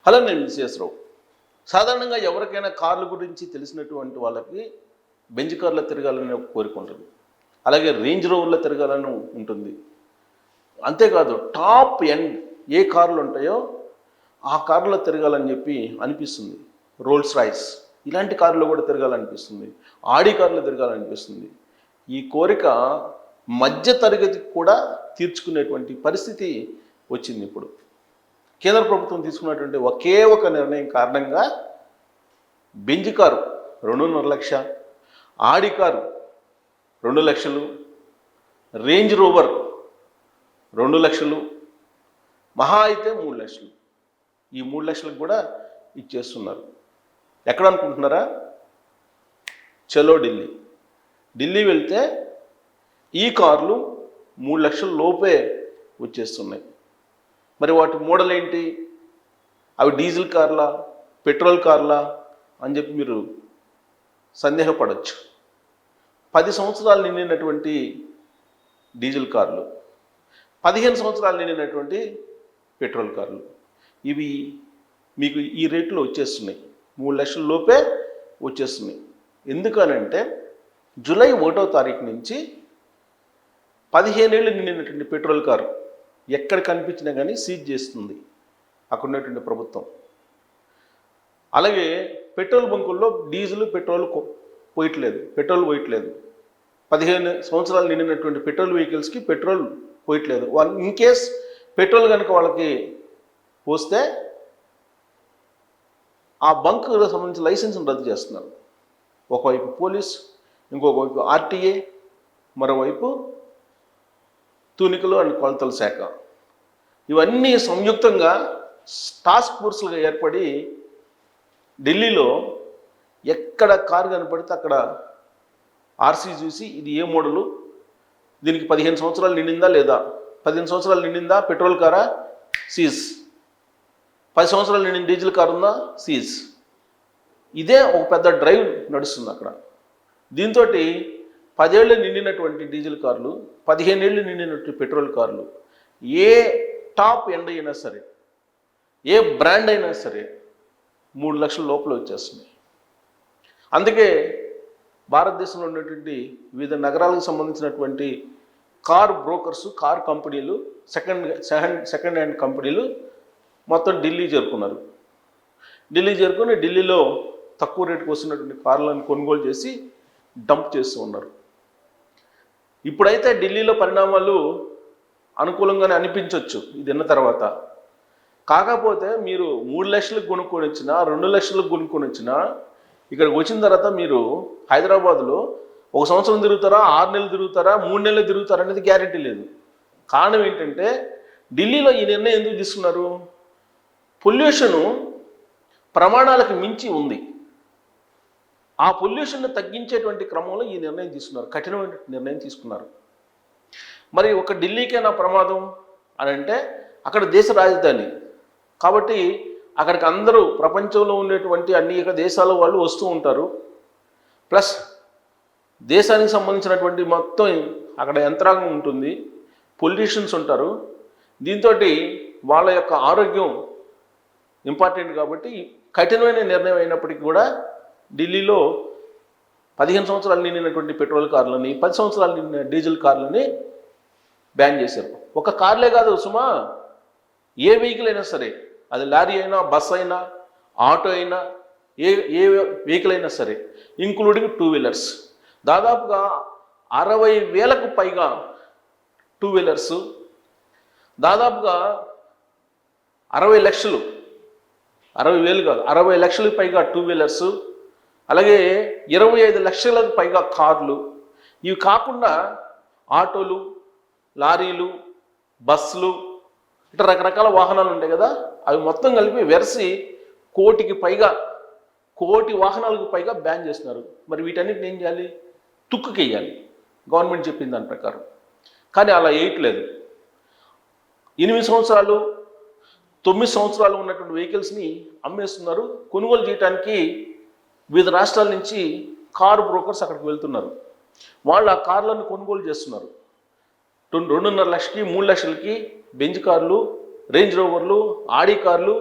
Hello, నేను విశ్వేశ్వరరావు. సాధారణంగా ఎవరికైనా కార్ల గురించి తెలిసినటువంటి వాళ్ళకి బెంజ్ కార్లో తిరగాలని ఒక కోరిక ఉంటుంది, అలాగే రేంజ్ రోవర్లో తిరగాలని ఉంటుంది. అంతేకాదు టాప్ ఎండ్ ఏ కార్లు ఉంటాయో ఆ కార్లో తిరగాలని చెప్పి అనిపిస్తుంది. రోల్స్ రాయ్స్ ఇలాంటి కార్లో కూడా తిరగాలనిపిస్తుంది, ఆడి కార్లో తిరగాలనిపిస్తుంది. ఈ కోరిక మధ్య తరగతికి కూడా తీర్చుకునేటువంటి పరిస్థితి వచ్చింది. ఇప్పుడు కేంద్ర ప్రభుత్వం తీసుకున్నటువంటి ఒకే ఒక నిర్ణయం కారణంగా బెంజ్ కారు 2.5 లక్ష, ఆడి కారు 2 లక్షలు, రేంజ్ రోవర్ 2 లక్షలు, మహా అయితే 3 లక్షలు. ఈ 3 లక్షలకు కూడా ఇచ్చేస్తున్నారు. ఎక్కడ అనుకుంటున్నారా? చలో ఢిల్లీ వెళ్తే ఈ కార్లు 3 లక్షల లోపే వచ్చేస్తున్నాయి. మరి వాటి మోడల్ ఏంటి? అవి డీజిల్ కార్లా, పెట్రోల్ కార్లా అని చెప్పి మీరు సందేహపడవచ్చు. 10 సంవత్సరాలు నిండినటువంటి డీజిల్ కార్లు, 15 సంవత్సరాలు నిండినటువంటి పెట్రోల్ కార్లు, ఇవి మీకు ఈ రేట్లో వచ్చేస్తున్నాయి. 3 లక్షల లోపే వచ్చేస్తున్నాయి. ఎందుకనంటే జూలై 1వ తారీఖు నుంచి 15 ఏళ్ళు నిండినటువంటి పెట్రోల్ కారు ఎక్కడ కనిపించినా కానీ సీజ్ చేస్తుంది అక్కడ ఉన్నటువంటి ప్రభుత్వం. అలాగే పెట్రోల్ బంకుల్లో డీజిల్ పెట్రోల్ పోయట్లేదు. 15 సంవత్సరాలు నిండినటువంటి పెట్రోల్ వెహికల్స్కి పెట్రోల్ పోయట్లేదు. వాళ్ళు ఇన్ కేస్ పెట్రోల్ కనుక వాళ్ళకి పోస్తే ఆ బంకు సంబంధించిన లైసెన్స్ని రద్దు చేస్తున్నారు. ఒకవైపు పోలీస్, ఇంకొక వైపు ఆర్టీఏ, మరోవైపు తూనికలు అండ్ కొలతల శాఖ, ఇవన్నీ సంయుక్తంగా టాస్క్ ఫోర్స్లుగా ఏర్పడి ఢిల్లీలో ఎక్కడ కారు కనపడితే అక్కడ ఆర్సీ చూసి ఇది ఏ మోడలు, దీనికి 15 సంవత్సరాలు నిండిందా లేదా, 15 సంవత్సరాలు నిండిందా పెట్రోల్ కారా సీజ్, 10 సంవత్సరాలు నిండిన డీజిల్ కారు ఉందా సీజ్. ఇదే ఒక పెద్ద డ్రైవ్ నడుస్తుంది అక్కడ. దీంతో 10 ఏళ్ళు నిండినటువంటి డీజిల్ కార్లు, 15 ఏళ్ళు నిండినటువంటి పెట్రోల్ కార్లు, ఏ టాప్ ఎండ్ అయినా సరే, ఏ బ్రాండ్ అయినా సరే 3 లక్షల లోపల వచ్చేస్తున్నాయి. అందుకే భారతదేశంలో ఉన్నటువంటి వివిధ నగరాలకు సంబంధించినటువంటి కార్ బ్రోకర్స్, కార్ కంపెనీలు, సెకండ్ హ్యాండ్ కంపెనీలు మొత్తం ఢిల్లీ చేరుకున్నారు. ఢిల్లీలో తక్కువ రేటుకు వస్తున్నటువంటి కార్లను కొనుగోలు చేసి డంప్ చేస్తూ ఉన్నారు. ఇప్పుడైతే ఢిల్లీలో పరిణామాలు అనుకూలంగానే అనిపించవచ్చు ఇది విన్న తర్వాత. కాకపోతే మీరు 3 లక్షలకు కొనుక్కొని వచ్చినా, 2 లక్షలకు కొనుక్కొని వచ్చినా, ఇక్కడికి వచ్చిన తర్వాత మీరు హైదరాబాద్లో 1 సంవత్సరం తిరుగుతారా, 6 నెలలు తిరుగుతారా, 3 నెలలు తిరుగుతారా అనేది గ్యారెంటీ లేదు. కారణం ఏంటంటే ఢిల్లీలో ఈ నిర్ణయం ఎందుకు తీసుకున్నారు? పొల్యూషను ప్రమాణాలకు మించి ఉంది. ఆ పొల్యూషన్ను తగ్గించేటువంటి క్రమంలో ఈ నిర్ణయం తీసుకున్నారు, కఠినమైన నిర్ణయం తీసుకున్నారు. మరి ఒక ఢిల్లీకైనా ప్రమాదం అని అంటే అక్కడ దేశ రాజధాని కాబట్టి అక్కడికి అందరూ ప్రపంచంలో ఉండేటువంటి అనేక దేశాల వాళ్ళు వస్తూ ఉంటారు. ప్లస్ దేశానికి సంబంధించినటువంటి మొత్తం అక్కడ యంత్రాంగం ఉంటుంది, పొల్యూషన్స్ ఉంటారు. దీంతో వాళ్ళ యొక్క ఆరోగ్యం ఇంపార్టెంట్ కాబట్టి కఠినమైన నిర్ణయం అయినప్పటికీ కూడా ఢిల్లీలో 15 సంవత్సరాలు నిండినటువంటి పెట్రోల్ కార్లని, 10 సంవత్సరాలు నిండిన డీజిల్ కార్లని బ్యాన్ చేశారు. ఒక కార్లే కాదు సుమా, ఏ వెహికల్ అయినా సరే, అది లారీ అయినా, బస్ అయినా, ఆటో అయినా, ఏ వెహికల్ అయినా సరే, ఇంక్లూడింగ్ 2 వీలర్స్, దాదాపుగా 60,000కు పైగా 2 వీలర్స్, దాదాపుగా 60 లక్షలు, 60,000 కాదు 60 లక్షలకు పైగా 2 వీలర్స్, అలాగే 25 లక్షలకు పైగా కార్లు. ఇవి కాకుండా ఆటోలు, లారీలు, బస్సులు, ఇట్లా రకరకాల వాహనాలు ఉంటాయి కదా, అవి మొత్తం కలిపి వెరసి 1,00,00,000 వాహనాలకు పైగా బ్యాన్ చేస్తున్నారు. మరి వీటన్నిటిని ఏం చేయాలి? తుక్కుకేయాలి గవర్నమెంట్ చెప్పింది దాని ప్రకారం. కానీ అలా వేయట్లేదు. 8 సంవత్సరాలు 9 సంవత్సరాలు ఉన్నటువంటి వెహికల్స్ని అమ్మేస్తున్నారు. కొనుగోలు చేయడానికి వివిధ రాష్ట్రాల నుంచి కారు బ్రోకర్స్ అక్కడికి వెళ్తున్నారు. వాళ్ళు ఆ కార్లను కొనుగోలు చేస్తున్నారు. 2.5 లక్షలకి 3 లక్షలకి బెంజ్ కార్లు, రేంజ్ రోవర్లు, ఆడి కార్లు,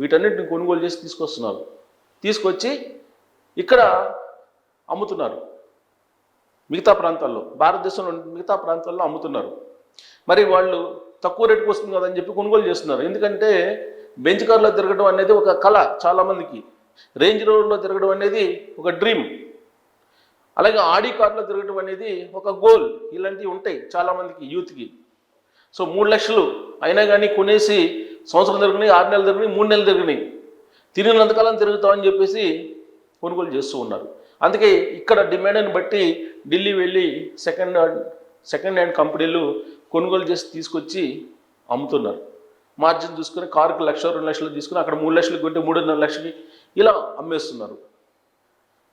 వీటన్నిటిని కొనుగోలు చేసి తీసుకొస్తున్నారు. తీసుకొచ్చి ఇక్కడ అమ్ముతున్నారు. మిగతా ప్రాంతాల్లో, భారతదేశంలో మిగతా ప్రాంతాల్లో అమ్ముతున్నారు. మరి వాళ్ళు తక్కువ రేటుకు వస్తుంది కదని చెప్పి కొనుగోలు చేస్తున్నారు. ఎందుకంటే బెంచ్ కార్లో తిరగడం అనేది ఒక కళ చాలామందికి, రేంజ్ రోవర్లో తిరగడం అనేది ఒక డ్రీమ్, అలాగే ఆడి కార్లో తిరగడం అనేది ఒక గోల్. ఇలాంటివి ఉంటాయి చాలామందికి, యూత్కి. సో 3 లక్షలు అయినా కానీ కొనేసి సంవత్సరం తిరగని, 6 నెలలు తిరగని, 3 నెలలు తిరగని, తిరిగినంతకాలం తిరుగుతామని చెప్పేసి కొనుగోలు చేస్తూ ఉన్నారు. అందుకే ఇక్కడ డిమాండ్ని బట్టి ఢిల్లీ వెళ్ళి సెకండ్ హ్యాండ్ కంపెనీలు కొనుగోలు చేసి తీసుకొచ్చి అమ్ముతున్నారు. మార్జిన్ చూసుకుని కారుకు 1 లక్ష 2 లక్షలు తీసుకుని అక్కడ 3 లక్షలు కొంటే 3.5 లక్షలకి ఇలా అమ్మేస్తున్నారు.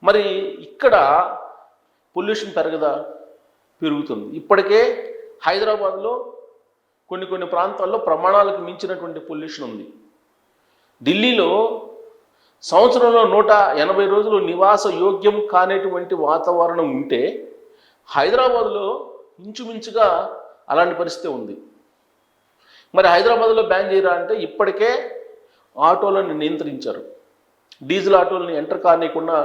మరి ఇక్కడ పొల్యూషన్ పెరగదా? పెరుగుతుంది. ఇప్పటికే హైదరాబాద్లో కొన్ని ప్రాంతాల్లో ప్రమాణాలకు మించినటువంటి పొల్యూషన్ ఉంది. ఢిల్లీలో సంవత్సరంలో 180 రోజులు నివాస యోగ్యం కానిటువంటి వాతావరణం ఉంటే హైదరాబాద్లో ఇంచుమించుగా అలాంటి పరిస్థితి ఉంది. మరి హైదరాబాద్లో బ్యాన్ చేయరా అంటే ఇప్పటికే ఆటోలను నియంత్రించారు. డీజిల్ ఆటోలను ఎంటర్ కానియకుండా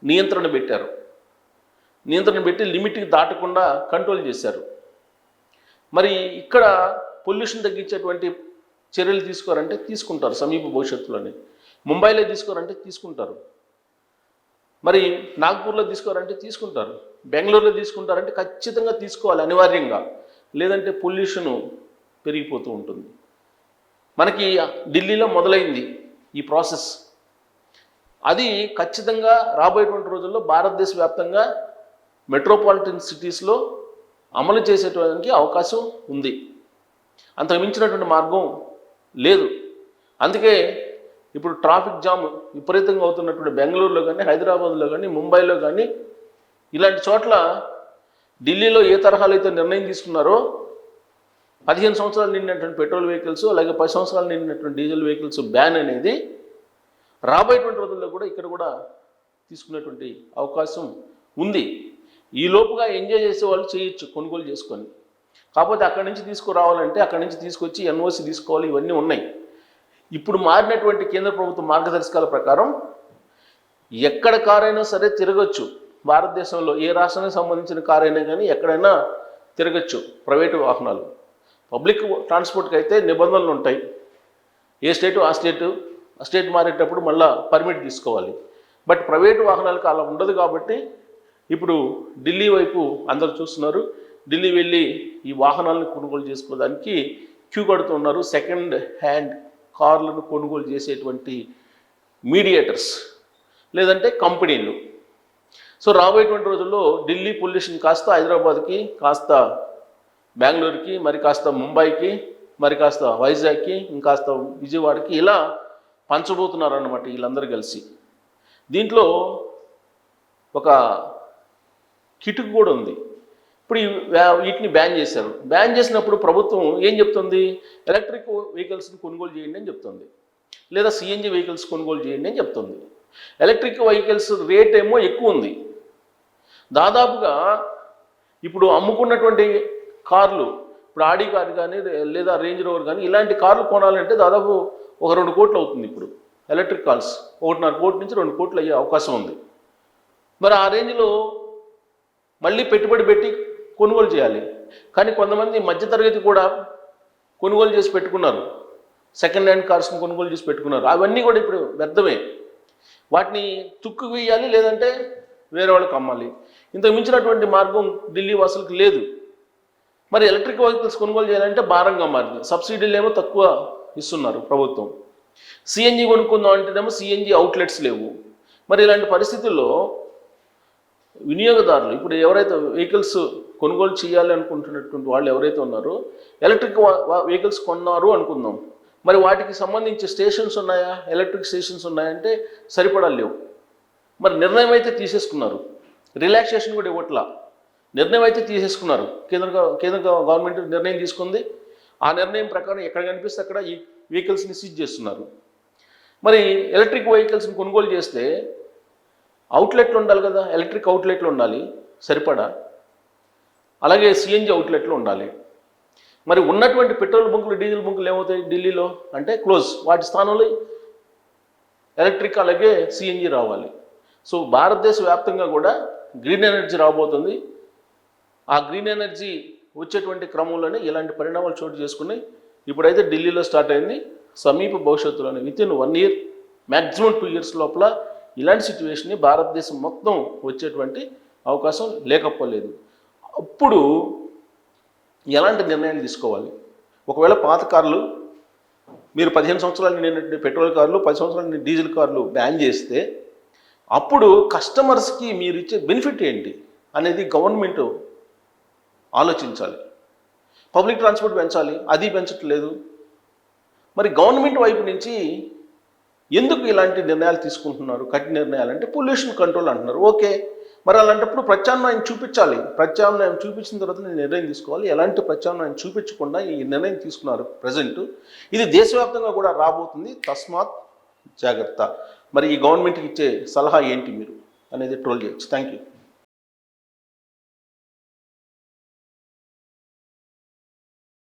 నియంత్రణ పెట్టారు. నియంత్రణ పెట్టి లిమిట్కి దాటకుండా కంట్రోల్ చేశారు. మరి ఇక్కడ పొల్యూషన్ తగ్గించేటువంటి చర్యలు తీసుకోరంటే తీసుకుంటారు సమీప భవిష్యత్తులోనే. ముంబైలో తీసుకోరంటే తీసుకుంటారు. మరి నాగ్పూర్లో తీసుకోరంటే తీసుకుంటారు. బెంగళూరులో తీసుకుంటారంటే ఖచ్చితంగా తీసుకోవాలి అనివార్యంగా, లేదంటే పొల్యూషను పెరిగిపోతూ ఉంటుంది. మనకి ఢిల్లీలో మొదలైంది ఈ ప్రాసెస్. అది ఖచ్చితంగా రాబోయేటువంటి రోజుల్లో భారతదేశ వ్యాప్తంగా మెట్రోపాలిటన్ సిటీస్లో అమలు చేసేటువంటి అవకాశం ఉంది. అంతకు మించినటువంటి మార్గం లేదు. అందుకే ఇప్పుడు ట్రాఫిక్ జామ్ విపరీతంగా అవుతున్నటువంటి బెంగళూరులో కానీ, హైదరాబాద్లో కానీ, ముంబైలో కానీ, ఇలాంటి చోట్ల ఢిల్లీలో ఏ తరహాలో అయితే నిర్ణయం తీసుకున్నారో 15 సంవత్సరాలు నిండినటువంటి పెట్రోల్ వెహికల్స్, అలాగే 10 సంవత్సరాలు నిండినటువంటి డీజిల్ వెహికల్స్ బ్యాన్ అనేది రాబోయేటువంటి రోజుల్లో కూడా ఇక్కడ కూడా తీసుకునేటువంటి అవకాశం ఉంది. ఈ లోపుగా ఎంజాయ్ చేసే వాళ్ళు చేయొచ్చు కొనుగోలు చేసుకొని. కాకపోతే అక్కడి నుంచి తీసుకురావాలంటే అక్కడి నుంచి తీసుకొచ్చి ఎన్ఓసి తీసుకోవాలి, ఇవన్నీ ఉన్నాయి. ఇప్పుడు మారినటువంటి కేంద్ర ప్రభుత్వ మార్గదర్శకాల ప్రకారం ఎక్కడ కారైనా సరే తిరగచ్చు. భారతదేశంలో ఏ రాష్ట్రానికి సంబంధించిన కారు అయినా కానీ ఎక్కడైనా తిరగచ్చు ప్రైవేటు వాహనాలు. పబ్లిక్ ట్రాన్స్పోర్ట్కి అయితే నిబంధనలు ఉంటాయి. ఏ స్టేటు ఆ స్టేట్ మారేటప్పుడు మళ్ళీ పర్మిట్ తీసుకోవాలి. బట్ ప్రైవేటు వాహనాలకు అలా ఉండదు. కాబట్టి ఇప్పుడు ఢిల్లీ వైపు అందరూ చూస్తున్నారు. ఢిల్లీ వెళ్ళి ఈ వాహనాలను కొనుగోలు చేసుకోవడానికి క్యూ కడుతున్నారు. సెకండ్ హ్యాండ్ కార్లను కొనుగోలు చేసేటువంటి మీడియేటర్స్ లేదంటే కంపెనీలు. సో రాబోయేటువంటి రోజుల్లో ఢిల్లీ పొల్యూషన్ కాస్త హైదరాబాద్కి, కాస్త బెంగళూరుకి, మరి కాస్త ముంబైకి, మరి కాస్త వైజాగ్కి, ఇంకాస్త విజయవాడకి ఇలా పంచబోతున్నారు అన్నమాట వీళ్ళందరూ కలిసి. దీంట్లో ఒక కిటుకు కూడా ఉంది. ఇప్పుడు వీటిని బ్యాన్ చేశారు. బ్యాన్ చేసినప్పుడు ప్రభుత్వం ఏం చెప్తుంది? ఎలక్ట్రిక్ వెహికల్స్ని కొనుగోలు చేయండి అని చెప్తుంది, లేదా సిఎన్జి వెహికల్స్ కొనుగోలు చేయండి అని చెప్తుంది. ఎలక్ట్రిక్ వెహికల్స్ రేట్ ఏమో ఎక్కువ ఉంది. దాదాపుగా ఇప్పుడు అమ్ముకున్నటువంటి కార్లు, ఇప్పుడు ఆడి కార్ కానీ లేదా రేంజ్ రోవర్ కానీ ఇలాంటి కార్లు కొనాలంటే దాదాపు ఒక 2 కోట్లు అవుతుంది. ఇప్పుడు ఎలక్ట్రిక్ కార్స్ 1.5 కోట్ల నుంచి 2 కోట్లు అయ్యే అవకాశం ఉంది. మరి ఆ రేంజ్లో మళ్ళీ పెట్టుబడి పెట్టి కొనుగోలు చేయాలి. కానీ కొంతమంది మధ్యతరగతి కూడా కొనుగోలు చేసి పెట్టుకున్నారు, సెకండ్ హ్యాండ్ కార్స్ని కొనుగోలు చేసి పెట్టుకున్నారు. అవన్నీ కూడా ఇప్పుడు వ్యర్థమే. వాటిని తుక్కు వేయాలి, లేదంటే వేరే వాళ్ళకి అమ్మాలి. ఇంతకు మించినటువంటి మార్గం ఢిల్లీ వాసులకు లేదు. మరి ఎలక్ట్రిక్ వెహికల్స్ కొనుగోలు చేయాలంటే భారంగా మారింది. సబ్సిడీలు ఏమో తక్కువ ఇస్తున్నారు ప్రభుత్వం. సిఎన్జి కొనుక్కుందాం అంటేనేమో సిఎన్జి అవుట్లెట్స్ లేవు. మరి ఇలాంటి పరిస్థితుల్లో వినియోగదారులు, ఇప్పుడు ఎవరైతే వెహికల్స్ కొనుగోలు చేయాలి అనుకుంటున్నటువంటి వాళ్ళు ఎవరైతే ఉన్నారో, ఎలక్ట్రిక్ వెహికల్స్ కొన్నారు అనుకుందాం, మరి వాటికి సంబంధించి స్టేషన్స్ ఉన్నాయా, ఎలక్ట్రిక్ స్టేషన్స్ ఉన్నాయంటే సరిపడా లేవు. మరి నిర్ణయం అయితే తీసేసుకున్నారు, రిలాక్సేషన్ కూడా ఇవ్వట్లా. నిర్ణయం అయితే తీసేసుకున్నారు. కేంద్ర గవర్నమెంట్ నిర్ణయం తీసుకుంది. ఆ నిర్ణయం ప్రకారం ఎక్కడ కనిపిస్తే అక్కడ ఈ వెహికల్స్ని సీజ్ చేస్తున్నారు. మరి ఎలక్ట్రిక్ వెహికల్స్ని కొనుగోలు చేస్తే అవుట్లెట్లు ఉండాలి కదా, ఎలక్ట్రిక్ అవుట్లెట్లు ఉండాలి సరిపడా, అలాగే సిఎన్జి అవుట్లెట్లు ఉండాలి. మరి ఉన్నటువంటి పెట్రోల్ బంకులు డీజిల్ బంకులు ఏమవుతాయి ఢిల్లీలో అంటే క్లోజ్, వాటి స్థానంలో ఎలక్ట్రిక్ అలాగే సిఎన్జి రావాలి. సో భారతదేశ వ్యాప్తంగా కూడా గ్రీన్ ఎనర్జీ రాబోతుంది. ఆ గ్రీన్ ఎనర్జీ వచ్చేటువంటి క్రమంలోనే ఇలాంటి పరిణామాలు చోటు చేసుకుని ఇప్పుడైతే ఢిల్లీలో స్టార్ట్ అయింది. సమీప భవిష్యత్తులోనే వితిన్ 1 year మ్యాక్సిమం 2 years లోపల ఇలాంటి సిచ్యువేషన్ని భారతదేశం మొత్తం వచ్చేటువంటి అవకాశం లేకపోలేదు. అప్పుడు ఎలాంటి నిర్ణయాలు తీసుకోవాలి? ఒకవేళ పాత కార్లు మీరు 15 సంవత్సరాలు నిండిన పెట్రోల్ కార్లు, 10 సంవత్సరాలు నిండిన డీజిల్ కార్లు బ్యాన్ చేస్తే అప్పుడు కస్టమర్స్కి మీరు ఇచ్చే బెనిఫిట్ ఏంటి అనేది గవర్నమెంట్ ఆలోచించాలి. పబ్లిక్ ట్రాన్స్పోర్ట్ పెంచాలి, అది పెంచట్లేదు. మరి గవర్నమెంట్ వైపు నుంచి ఎందుకు ఇలాంటి నిర్ణయాలు తీసుకుంటున్నారు? కఠిన నిర్ణయాలు అంటే పొల్యూషన్ కంట్రోల్ అంటున్నారు. ఓకే, మరి అలాంటప్పుడు ప్రత్యామ్నాయం చూపించాలి. ప్రత్యామ్నాయం చూపించిన తర్వాత నేను నిర్ణయం తీసుకోవాలి. ఎలాంటి ప్రత్యామ్నాయం చూపించకుండా ఈ నిర్ణయం తీసుకున్నారు ప్రజెంట్. ఇది దేశవ్యాప్తంగా కూడా రాబోతుంది, తస్మాత్ జాగ్రత్త. మరి ఈ గవర్నమెంట్కి ఇచ్చే సలహా ఏంటి మీరు అనేది ట్రోల్ చేయొచ్చు. Thank you.